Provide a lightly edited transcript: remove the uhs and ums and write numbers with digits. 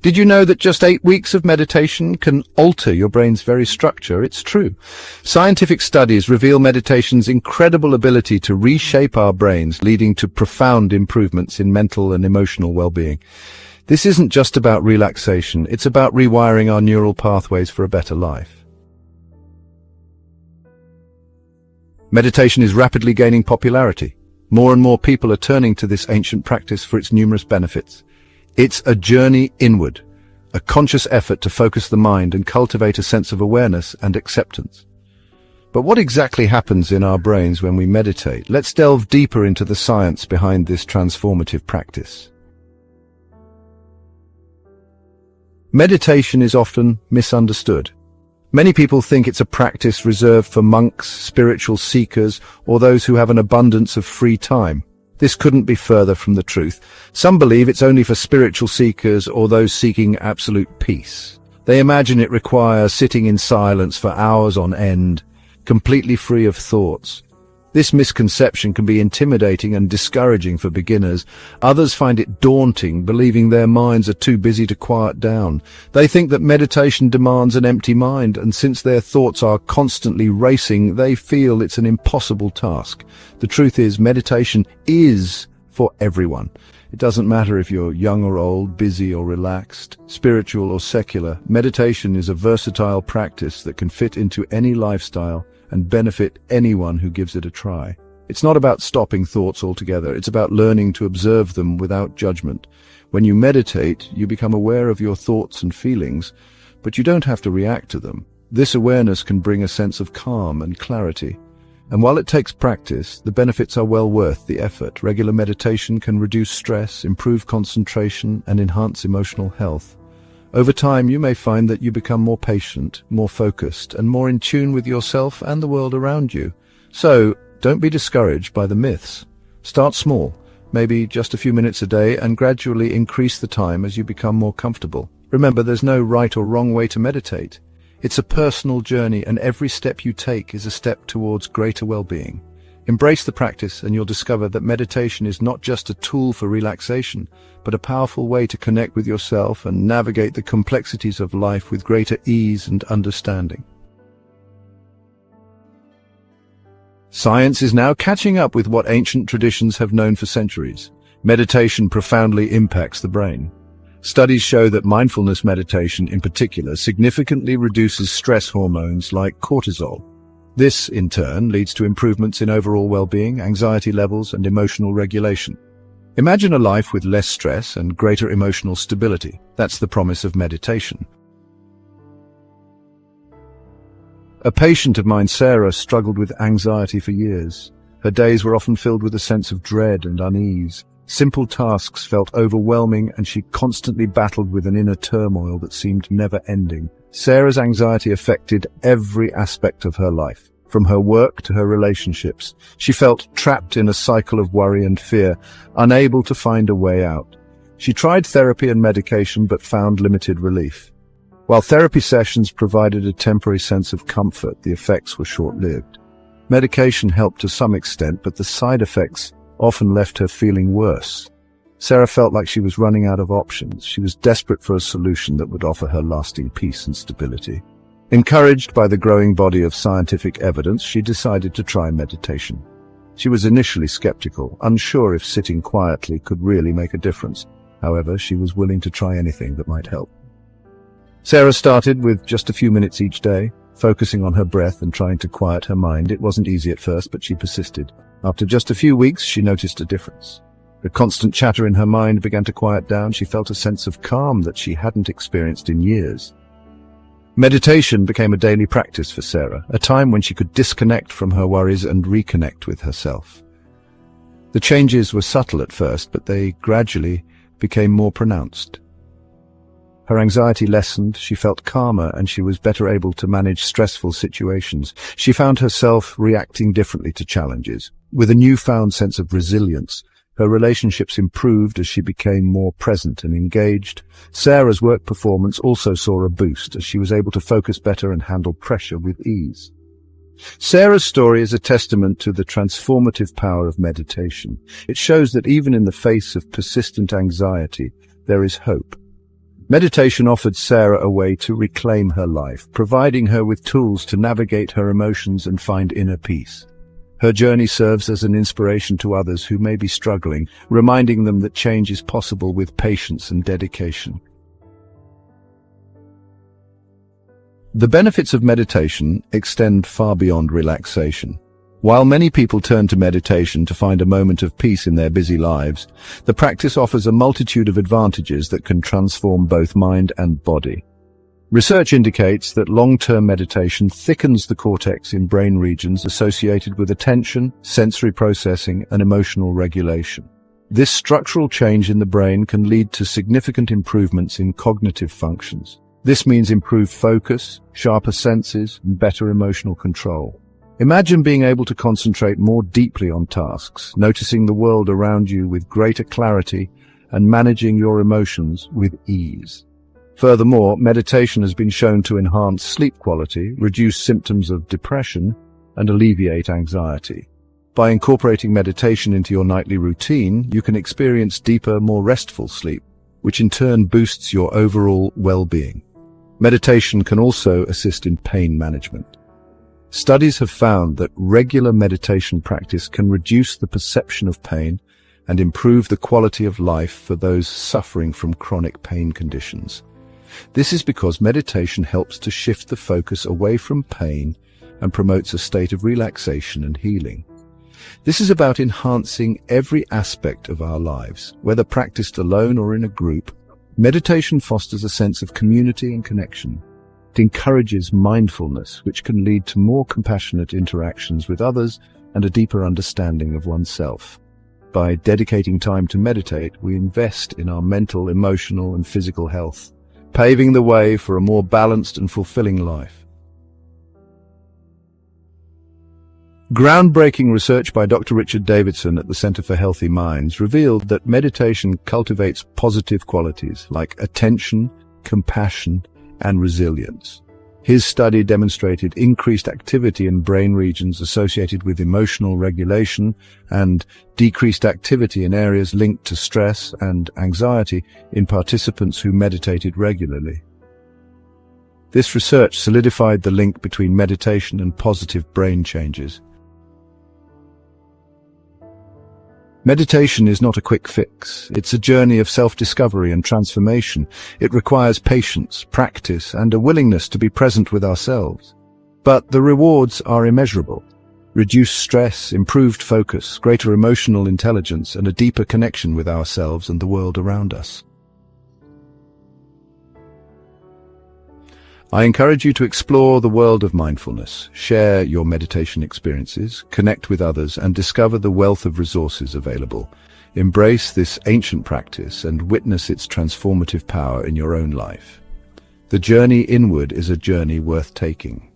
Did you know that just 8 weeks of meditation can alter your brain's very structure? It's true. Scientific studies reveal meditation's incredible ability to reshape our brains, leading to profound improvements in mental and emotional well-being. This isn't just about relaxation, it's about rewiring our neural pathways for a better life. Meditation is rapidly gaining popularity. More and more people are turning to this ancient practice for its numerous benefits. It's a journey inward, a conscious effort to focus the mind and cultivate a sense of awareness and acceptance. But what exactly happens in our brains when we meditate? Let's delve deeper into the science behind this transformative practice. Meditation is often misunderstood. Many people think it's a practice reserved for monks, spiritual seekers, or those who have an abundance of free time. This couldn't be further from the truth. Some believe it's only for spiritual seekers or those seeking absolute peace. They imagine it requires sitting in silence for hours on end, completely free of thoughts. This misconception can be intimidating and discouraging for beginners. Others find it daunting, believing their minds are too busy to quiet down. They think that meditation demands an empty mind, and since their thoughts are constantly racing, they feel it's an impossible task. The truth is, meditation is for everyone. It doesn't matter if you're young or old, busy or relaxed, spiritual or secular. Meditation is a versatile practice that can fit into any lifestyle and benefit anyone who gives it a try. It's not about stopping thoughts altogether. It's about learning to observe them without judgment. When you meditate, you become aware of your thoughts and feelings, but you don't have to react to them. This awareness can bring a sense of calm and clarity. And while it takes practice, the benefits are well worth the effort. Regular meditation can reduce stress, improve concentration, and enhance emotional health. Over time, you may find that you become more patient, more focused, and more in tune with yourself and the world around you. So, don't be discouraged by the myths. Start small, maybe just a few minutes a day, and gradually increase the time as you become more comfortable. Remember, there's no right or wrong way to meditate. It's a personal journey, and every step you take is a step towards greater well-being. Embrace the practice, and you'll discover that meditation is not just a tool for relaxation, but a powerful way to connect with yourself and navigate the complexities of life with greater ease and understanding. Science is now catching up with what ancient traditions have known for centuries. Meditation profoundly impacts the brain. Studies show that mindfulness meditation in particular significantly reduces stress hormones like cortisol. This, in turn, leads to improvements in overall well-being, anxiety levels, and emotional regulation. Imagine a life with less stress and greater emotional stability. That's the promise of meditation. A patient of mine, Sarah, struggled with anxiety for years. Her days were often filled with a sense of dread and unease. Simple tasks felt overwhelming, and she constantly battled with an inner turmoil that seemed never-ending. Sarah's anxiety affected every aspect of her life, from her work to her relationships. She felt trapped in a cycle of worry and fear, unable to find a way out. She tried therapy and medication but found limited relief. While therapy sessions provided a temporary sense of comfort, the effects were short-lived. Medication helped to some extent, but the side effects often left her feeling worse. Sarah felt like she was running out of options. She was desperate for a solution that would offer her lasting peace and stability. Encouraged by the growing body of scientific evidence, she decided to try meditation. She was initially skeptical, unsure if sitting quietly could really make a difference. However, she was willing to try anything that might help. Sarah started with just a few minutes each day, focusing on her breath and trying to quiet her mind. It wasn't easy at first, but she persisted. After just a few weeks, she noticed a difference. The constant chatter in her mind began to quiet down. She felt a sense of calm that she hadn't experienced in years. Meditation became a daily practice for Sarah, a time when she could disconnect from her worries and reconnect with herself. The changes were subtle at first, but they gradually became more pronounced. Her anxiety lessened, she felt calmer, and she was better able to manage stressful situations. She found herself reacting differently to challenges. With a newfound sense of resilience, her relationships improved as she became more present and engaged. Sarah's work performance also saw a boost as she was able to focus better and handle pressure with ease. Sarah's story is a testament to the transformative power of meditation. It shows that even in the face of persistent anxiety, there is hope. Meditation offered Sarah a way to reclaim her life, providing her with tools to navigate her emotions and find inner peace. Her journey serves as an inspiration to others who may be struggling, reminding them that change is possible with patience and dedication. The benefits of meditation extend far beyond relaxation. While many people turn to meditation to find a moment of peace in their busy lives, the practice offers a multitude of advantages that can transform both mind and body. Research indicates that long-term meditation thickens the cortex in brain regions associated with attention, sensory processing, and emotional regulation. This structural change in the brain can lead to significant improvements in cognitive functions. This means improved focus, sharper senses, and better emotional control. Imagine being able to concentrate more deeply on tasks, noticing the world around you with greater clarity, and managing your emotions with ease. Furthermore, meditation has been shown to enhance sleep quality, reduce symptoms of depression, and alleviate anxiety. By incorporating meditation into your nightly routine, you can experience deeper, more restful sleep, which in turn boosts your overall well-being. Meditation can also assist in pain management. Studies have found that regular meditation practice can reduce the perception of pain and improve the quality of life for those suffering from chronic pain conditions. This is because meditation helps to shift the focus away from pain and promotes a state of relaxation and healing. This is about enhancing every aspect of our lives, whether practiced alone or in a group. Meditation fosters a sense of community and connection. It encourages mindfulness, which can lead to more compassionate interactions with others and a deeper understanding of oneself. By dedicating time to meditate, we invest in our mental, emotional, and physical health, paving the way for a more balanced and fulfilling life. Groundbreaking research by Dr. Richard Davidson at the Center for Healthy Minds revealed that meditation cultivates positive qualities like attention, compassion, and resilience. His study demonstrated increased activity in brain regions associated with emotional regulation and decreased activity in areas linked to stress and anxiety in participants who meditated regularly. This research solidified the link between meditation and positive brain changes. Meditation is not a quick fix. It's a journey of self-discovery and transformation. It requires patience, practice, and a willingness to be present with ourselves. But the rewards are immeasurable. Reduced stress, improved focus, greater emotional intelligence, and a deeper connection with ourselves and the world around us. I encourage you to explore the world of mindfulness, share your meditation experiences, connect with others, and discover the wealth of resources available. Embrace this ancient practice and witness its transformative power in your own life. The journey inward is a journey worth taking.